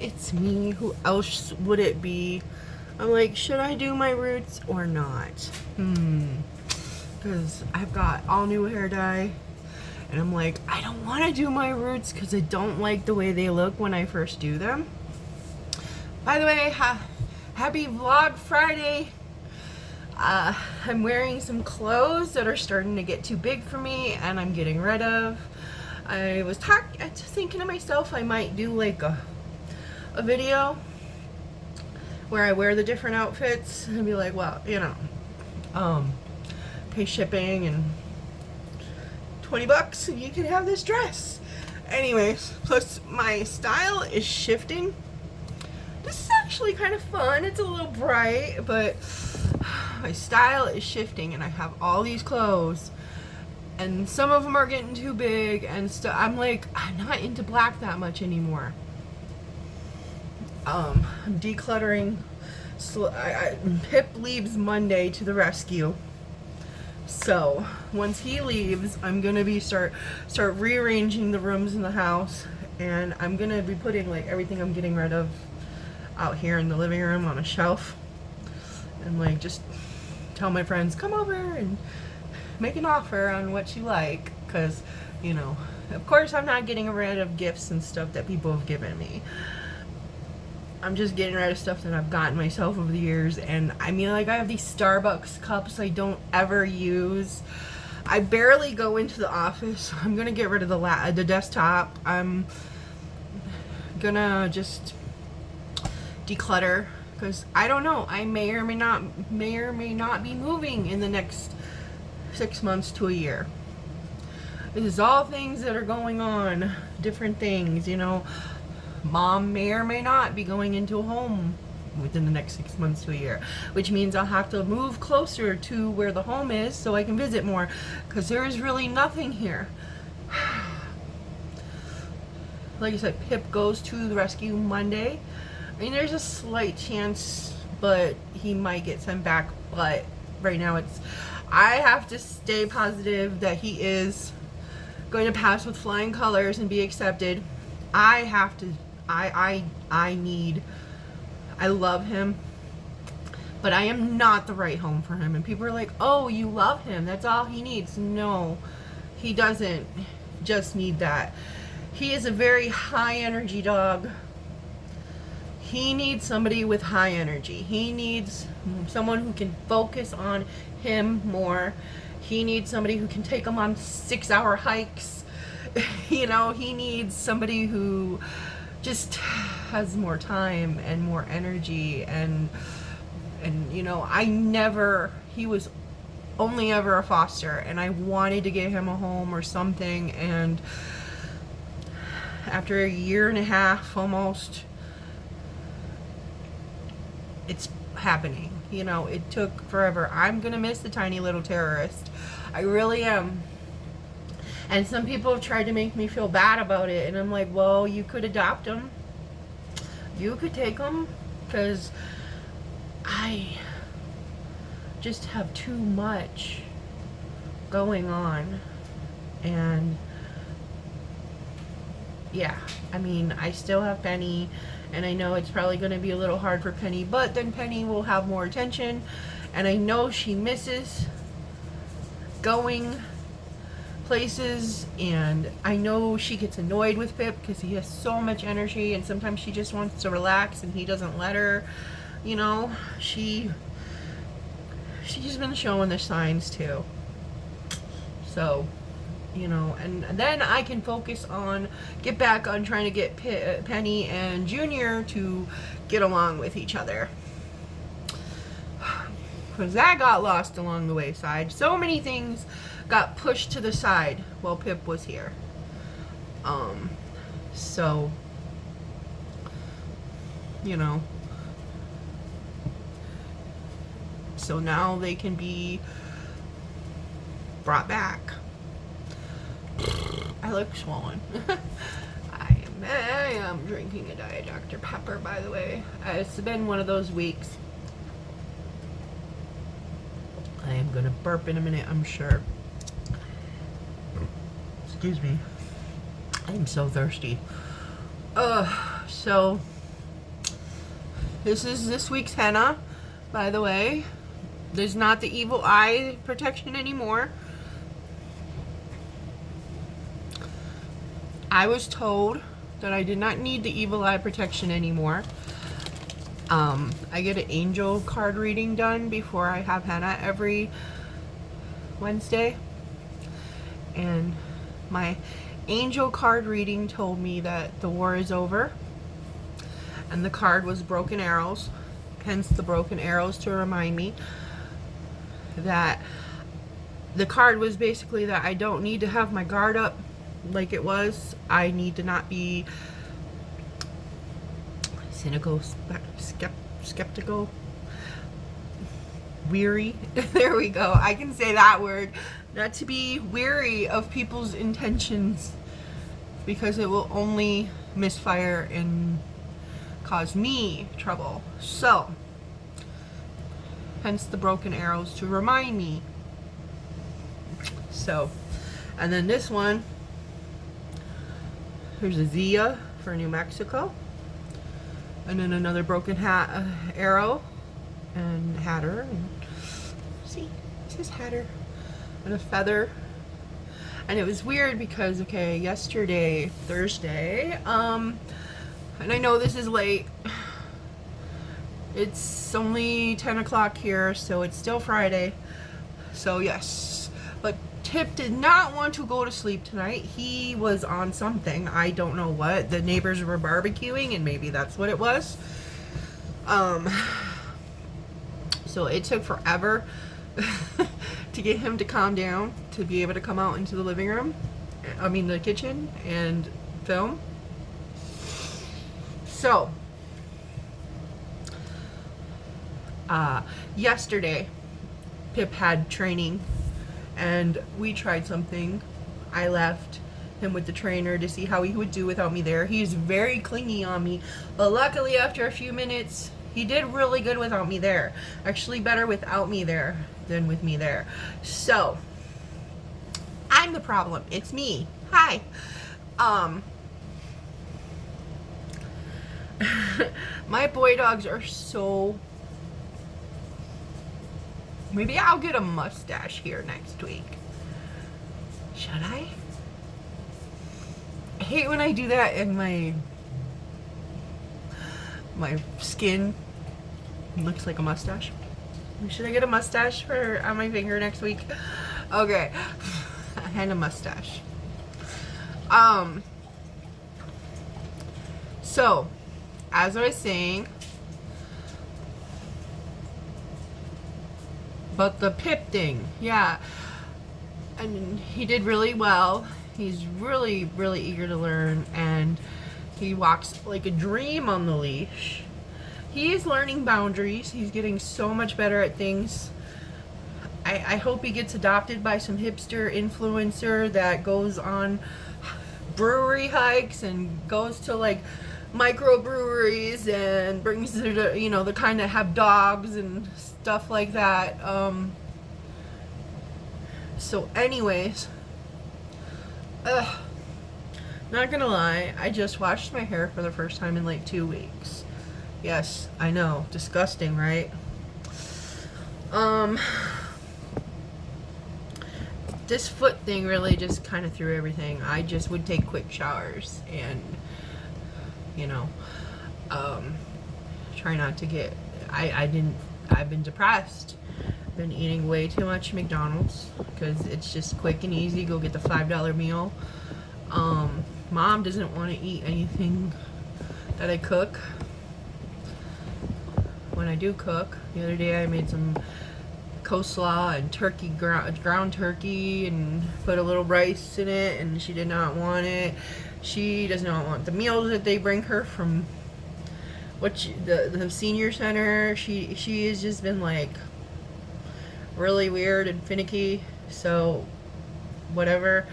it's me. Who else would it be? I'm like, should I do my roots or not? Because I've got all new hair dye. And I'm like, I don't want to do my roots because I don't like the way they look when I first do them. By the way, happy Vlog Friday. I'm wearing some clothes that are starting to get too big for me and I'm getting rid of. I was thinking to myself I might do like a video where I wear the different outfits and be like, well, you know, pay shipping and $20 and you can have this dress. Anyways, plus my style is shifting. This is actually kind of fun. It's a little bright, but my style is shifting and I have all these clothes and some of them are getting too big and stuff. I'm like, I'm not into black that much anymore. I'm decluttering. Pip leaves Monday to the rescue. So once he leaves, I'm gonna be start rearranging the rooms in the house, and I'm gonna be putting like everything I'm getting rid of out here in the living room on a shelf, and like just tell my friends come over and make an offer on what you like, because you know, of course I'm not getting rid of gifts and stuff that people have given me. I'm just getting rid of stuff that I've gotten myself over the years. And I mean, like, I have these Starbucks cups I don't ever use. I barely go into the office. I'm gonna get rid of the desktop. I'm gonna just declutter because I don't know. I may or may not be moving in the next 6 months to a year. This is all things that are going on, different things, you know. Mom may or may not be going into a home within the next 6 months to a year, which means I'll have to move closer to where the home is so I can visit more, because there is really nothing here. Like I said, Pip goes to the rescue Monday. I mean, there's a slight chance, but he might get sent back. But right now I have to stay positive that he is going to pass with flying colors and be accepted. I have to, I love him, but I am not the right home for him. And people are like, oh, you love him, that's all he needs. No, he doesn't just need that. He is a very high energy dog. He needs somebody with high energy. He needs someone who can focus on him more. He needs somebody who can take him on 6-hour hikes. You know, he needs somebody who just has more time and more energy, and you know, he was only ever a foster, and I wanted to get him a home or something, and after a year and a half almost, it's happening. You know, it took forever. I'm gonna miss the tiny little terrorist. I really am. And some people have tried to make me feel bad about it. And I'm like, well, you could adopt him. You could take him. Because I just have too much going on. And yeah, I mean, I still have Penny. And I know it's probably going to be a little hard for Penny. But then Penny will have more attention. And I know she misses going places, and I know she gets annoyed with Pip because he has so much energy, and sometimes she just wants to relax and he doesn't let her. You know, she's been showing the signs too. So, you know, and then I can get back on trying to get Penny and Junior to get along with each other, because that got lost along the wayside. So many things got pushed to the side while Pip was here. So, you know, so now they can be brought back. I look swollen. I am drinking a Diet Dr. Pepper, by the way. It's been one of those weeks. I am gonna burp in a minute, I'm sure. Excuse me. I'm so thirsty. So This is this week's henna, by the way. There's not the evil eye protection anymore. I was told that I did not need the evil eye protection anymore. I get an angel card reading done before I have henna every Wednesday. And my angel card reading told me that the war is over. And the card was broken arrows. Hence the broken arrows to remind me that the card was basically that I don't need to have my guard up like it was. I need to not be cynical, skeptical, weary. There we go. I can say that word. Not to be weary of people's intentions, because it will only misfire and cause me trouble. So, hence the broken arrows to remind me. So, and then this one, here's a Zia for New Mexico. And then another broken arrow and Hatter. And see, it says Hatter. And a feather. And it was weird because, okay, yesterday, Thursday, and I know this is late. It's only 10 o'clock here, so it's still Friday. So yes, but Tip did not want to go to sleep tonight. He was on something. I don't know what. The neighbors were barbecuing, and maybe that's what it was. So it took forever to get him to calm down, to be able to come out into the living room, the kitchen, and film. So, yesterday, Pip had training, and we tried something. I left him with the trainer to see how he would do without me there. He's very clingy on me, but luckily after a few minutes, he did really good without me there. Actually better without me there than with me there. So, I'm the problem. It's me. Hi. My boy dogs are so... Maybe I'll get a mustache here next week. Should I? I hate when I do that and my skin looks like a mustache. Should I get a mustache on my finger next week? Okay. And a mustache. So, as I was saying, but the Pip thing, yeah. And he did really well. He's really, really eager to learn, and he walks like a dream on the leash. He is learning boundaries. He's getting so much better at things. I hope he gets adopted by some hipster influencer that goes on brewery hikes and goes to like microbreweries and brings the kind that have dogs and stuff like that. So anyways, not gonna lie, I just washed my hair for the first time in like 2 weeks. Yes, I know, disgusting, right? This foot thing really just kind of threw everything. I just would take quick showers and try not to get, I've been depressed. I've been eating way too much McDonald's because it's just quick and easy. Go get the $5 meal. Mom doesn't want to eat anything that I cook. When I do cook, the other day I made some coleslaw and turkey, ground turkey, and put a little rice in it, and she did not want it. She does not want the meals that they bring her from the senior center. She has just been like really weird and finicky, so whatever.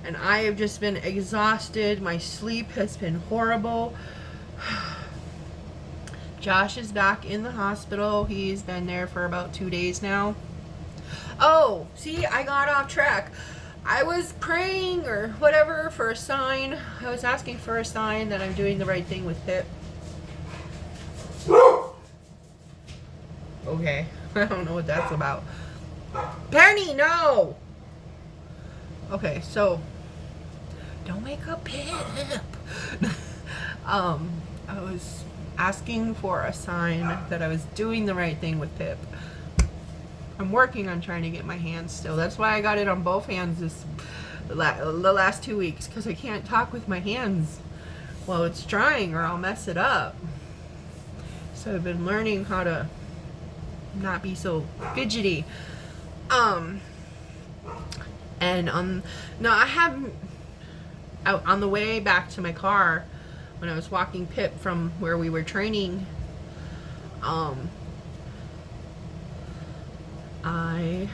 And I have just been exhausted. My sleep has been horrible. Josh is back in the hospital. He's been there for about 2 days now. Oh, see, I got off track. I was praying or whatever for a sign. I was asking for a sign that I'm doing the right thing with Pip. okay? I don't know what that's about. Penny, no! Okay, so don't wake up Pip. I was asking for a sign that I was doing the right thing with Pip. I'm working on trying to get my hands still. That's why I got it on both hands the last 2 weeks, because I can't talk with my hands while it's drying or I'll mess it up. So I've been learning how to not be so fidgety. And no, I haven't. On the way back to my car, when I was walking Pip from where we were training, I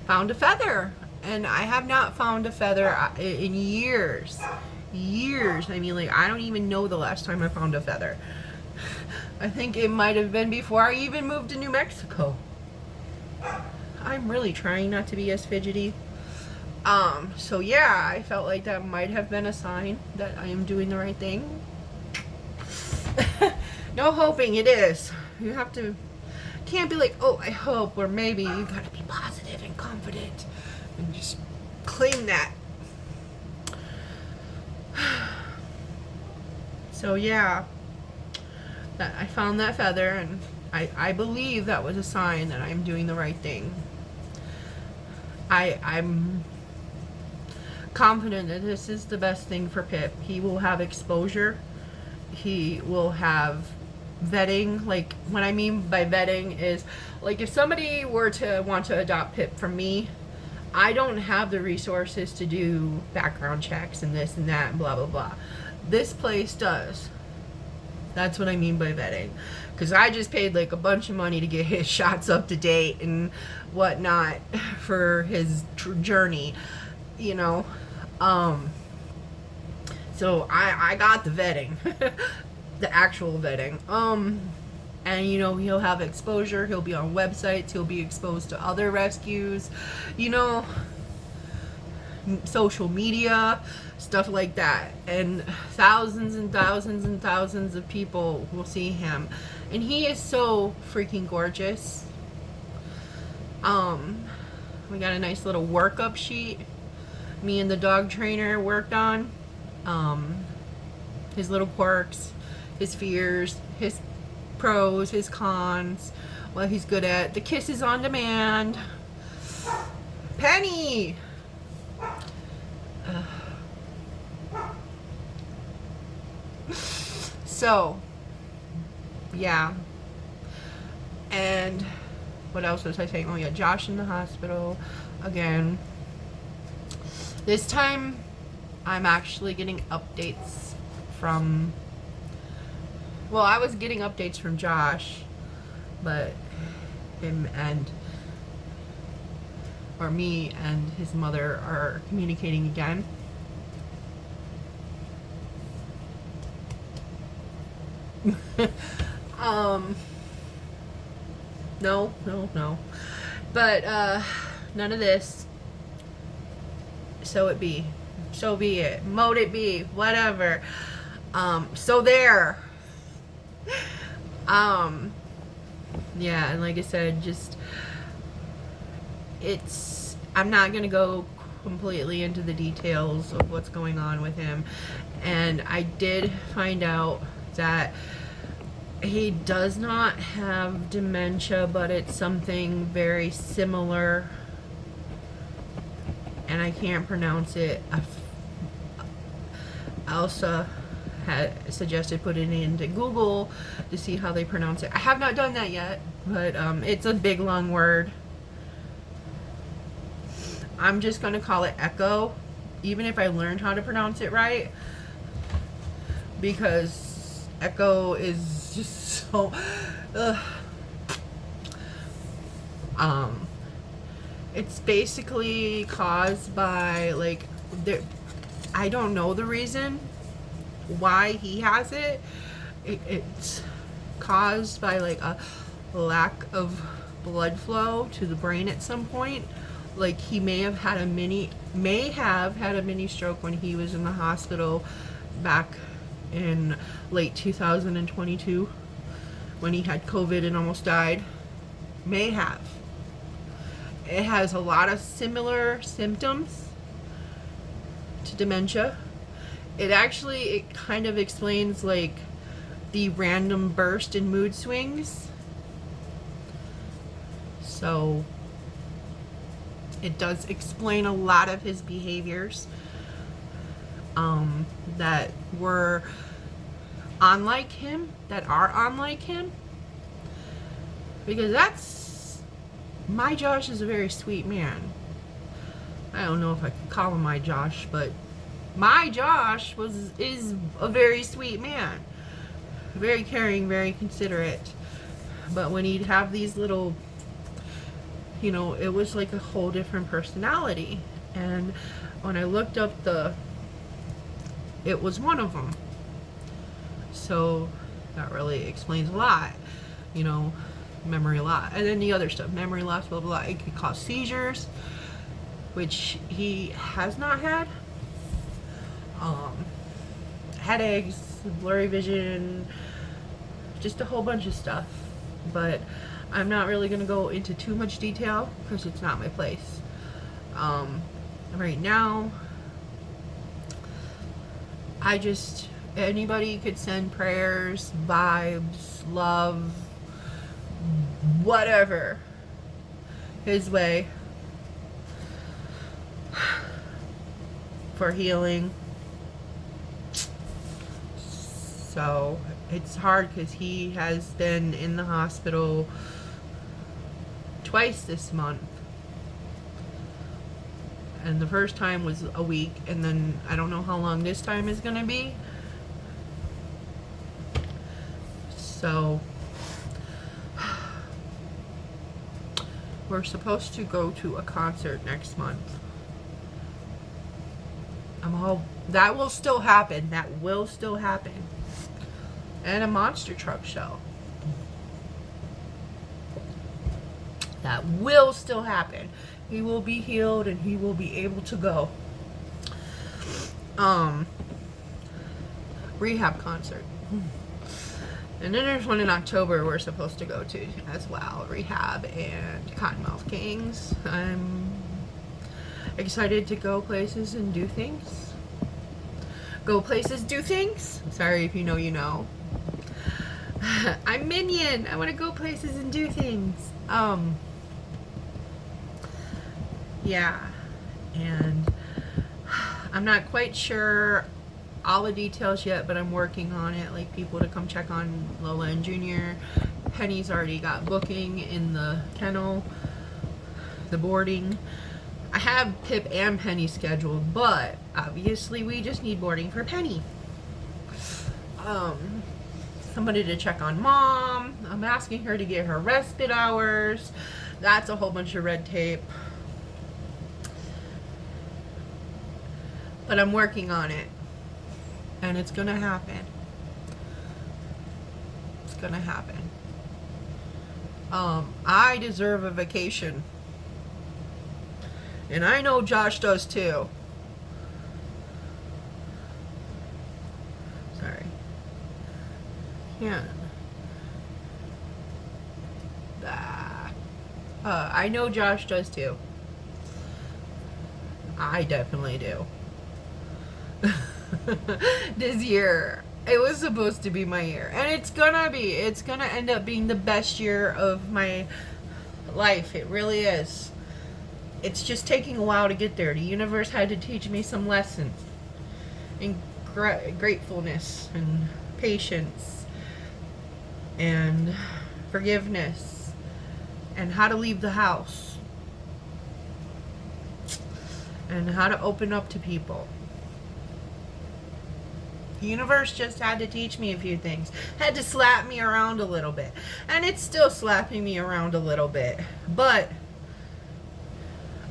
found a feather, and I have not found a feather in years. I mean, like, I don't even know the last time I found a feather. I think it might have been before I even moved to New Mexico. I'm really trying not to be as fidgety. So yeah, I felt like that might have been a sign that I am doing the right thing. No hoping, it is. You have to, can't be like, oh, I hope, or maybe. You gotta be positive and confident and just claim that. So yeah, that I found that feather, and I believe that was a sign that I'm doing the right thing. I'm confident that this is the best thing for Pip. He will have exposure. He will have vetting. Like, what I mean by vetting is, like, if somebody were to want to adopt Pip from me, I don't have the resources to do background checks and this and that and blah blah blah. This place does. That's what I mean by vetting. Because I just paid like a bunch of money to get his shots up to date and whatnot for his journey, you know. So I got the vetting, the actual vetting. And you know, he'll have exposure. He'll be on websites. He'll be exposed to other rescues, you know, social media, stuff like that. And thousands and thousands and thousands of people will see him. And he is so freaking gorgeous. We got a nice little workup sheet me and the dog trainer worked on. His little quirks, his fears, his pros, his cons, what he's good at, the kisses on demand. Penny! So, yeah. And what else was I saying? Oh yeah, Josh in the hospital again. This time I'm actually getting updates from, well, I was getting updates from Josh, but him and, or me and his mother are communicating again. No. But, none of this. So it be. So be it. Mote it be. Whatever. So there. Yeah, and like I said, just, it's, I'm not gonna go completely into the details of what's going on with him. And I did find out that he does not have dementia, but it's something very similar, and I can't pronounce it. Elsa had suggested putting it into Google to see how they pronounce it. I have not done that yet, but it's a big long word. I'm just gonna call it Echo, even if I learned how to pronounce it right, because Echo is just so it's basically caused by, like, I don't know the reason why he has it. It's caused by, like, a lack of blood flow to the brain at some point. Like, he may have had a mini stroke when he was in the hospital back in late 2022 when he had COVID and almost died. may have. It has a lot of similar symptoms to dementia. It kind of explains like the random burst in mood swings. So it does explain a lot of his behaviors that were unlike him, that are unlike him. Because my Josh is a very sweet man. I don't know if I could call him my Josh, but my Josh is a very sweet man. Very caring, very considerate. But when he'd have these little, it was like a whole different personality. And when I looked up it was one of them. So that really explains a lot, memory loss. And then the other stuff, memory loss, blah, blah, blah. It could cause seizures, which he has not had. Headaches, blurry vision, just a whole bunch of stuff. But I'm not really going to go into too much detail because it's not my place. Right now, anybody could send prayers, vibes, love, whatever his way for healing. So it's hard because he has been in the hospital twice this month. And the first time was a week, and then I don't know how long this time is going to be. So we're supposed to go to a concert next month. That will still happen. That will still happen. And a monster truck show. That will still happen. He will be healed and he will be able to go. Rehab concert. And then there's one in October we're supposed to go to as well. Rehab and Cottonmouth Kings. I'm excited to go places and do things. Go places, do things. Sorry if you know, you know. I'm Minion. I want to go places and do things. Yeah. And I'm not quite sure all the details yet, but I'm working on it. Like people to come check on Lola and Junior. Penny's already got booking in the kennel, the boarding. I have Pip and Penny scheduled, but obviously we just need boarding for Penny. Somebody to check on Mom. I'm asking her to get her respite hours. That's a whole bunch of red tape. But I'm working on it. And it's gonna happen. It's gonna happen. I deserve a vacation. And I know Josh does too. Sorry. Yeah. I know Josh does too. I definitely do. This year, it was supposed to be my year. And it's gonna be. It's gonna end up being the best year of my life. It really is. It's just taking a while to get there. The universe had to teach me some lessons. And gratefulness and patience and forgiveness and how to leave the house and how to open up to people. The universe just had to teach me a few things. Had to slap me around a little bit. And it's still slapping me around a little bit. But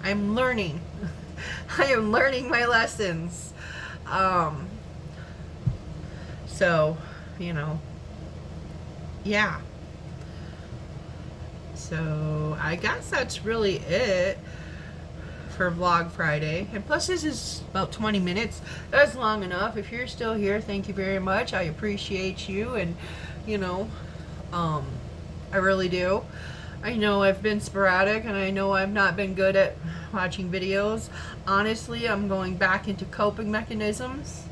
I'm learning. I am learning my lessons. So, yeah. So, I guess that's really it for Vlog Friday. And plus, this is about 20 minutes. That's long enough. If you're still here, thank you very much. I appreciate you. And, I really do. I know I've been sporadic and I know I've not been good at watching videos. Honestly, I'm going back into coping mechanisms.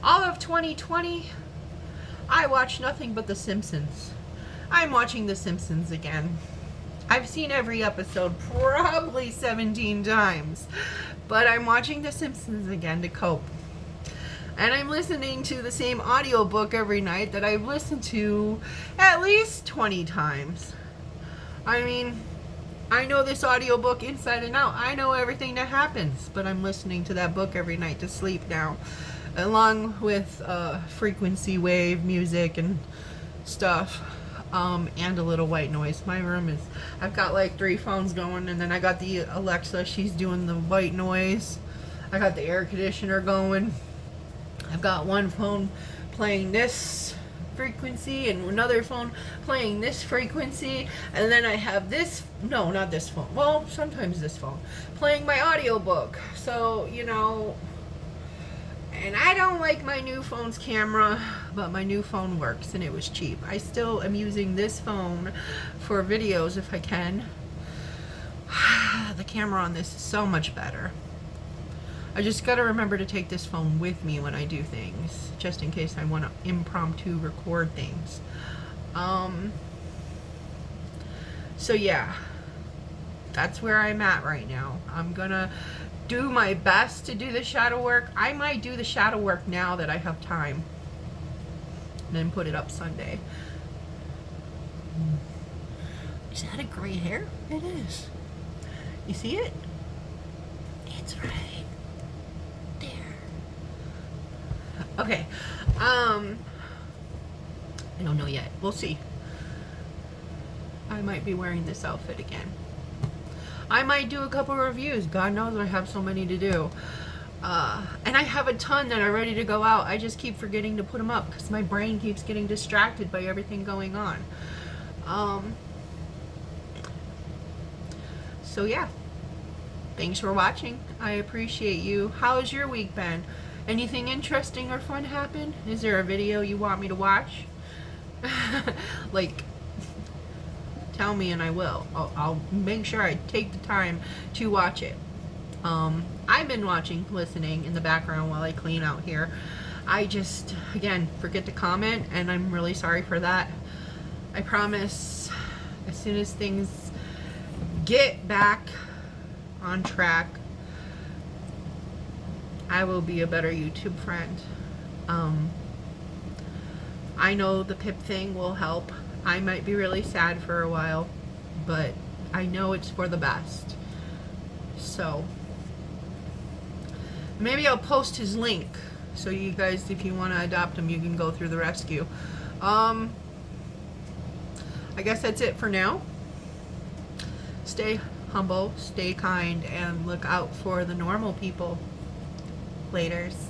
All of 2020, I watched nothing but The Simpsons. I'm watching The Simpsons again. I've seen every episode probably 17 times, but I'm watching The Simpsons again to cope. And I'm listening to the same audiobook every night that I've listened to at least 20 times. I mean, I know this audiobook inside and out. I know everything that happens, but I'm listening to that book every night to sleep now, along with frequency wave music and stuff. And a little white noise. My room is, I've got like 3 phones going, and then I got the Alexa, she's doing the white noise. I got the air conditioner going. I've got one phone playing this frequency and another phone playing this frequency, and then I have this, no, not this phone, well, sometimes this phone, playing my audiobook. So, you know, and I don't like my new phone's camera, but my new phone works and it was cheap. I still am using this phone for videos if I can. The camera on this is so much better. I just gotta remember to take this phone with me when I do things, just in case I want to impromptu record things. So yeah, that's where I'm at right now. I'm gonna do my best to do the shadow work. I might do the shadow work now that I have time, and then put it up Sunday. Is that a gray hair? It is. You see it? It's right there. Okay. I don't know yet. We'll see. I might be wearing this outfit again. I might do a couple reviews. God knows I have so many to do. And I have a ton that are ready to go out. I just keep forgetting to put them up because my brain keeps getting distracted by everything going on. So yeah. Thanks for watching. I appreciate you. How's your week been? Anything interesting or fun happen? Is there a video you want me to watch? Like, tell me and I will. I'll make sure I take the time to watch it. I've been listening in the background while I clean out here. I just, again, forget to comment, and I'm really sorry for that. I promise, as soon as things get back on track, I will be a better YouTube friend. I know the Pip thing will help. I might be really sad for a while, but I know it's for the best. So maybe I'll post his link so you guys, if you want to adopt him, you can go through the rescue. I guess that's it for now. Stay humble, stay kind, and look out for the normal people. Laters.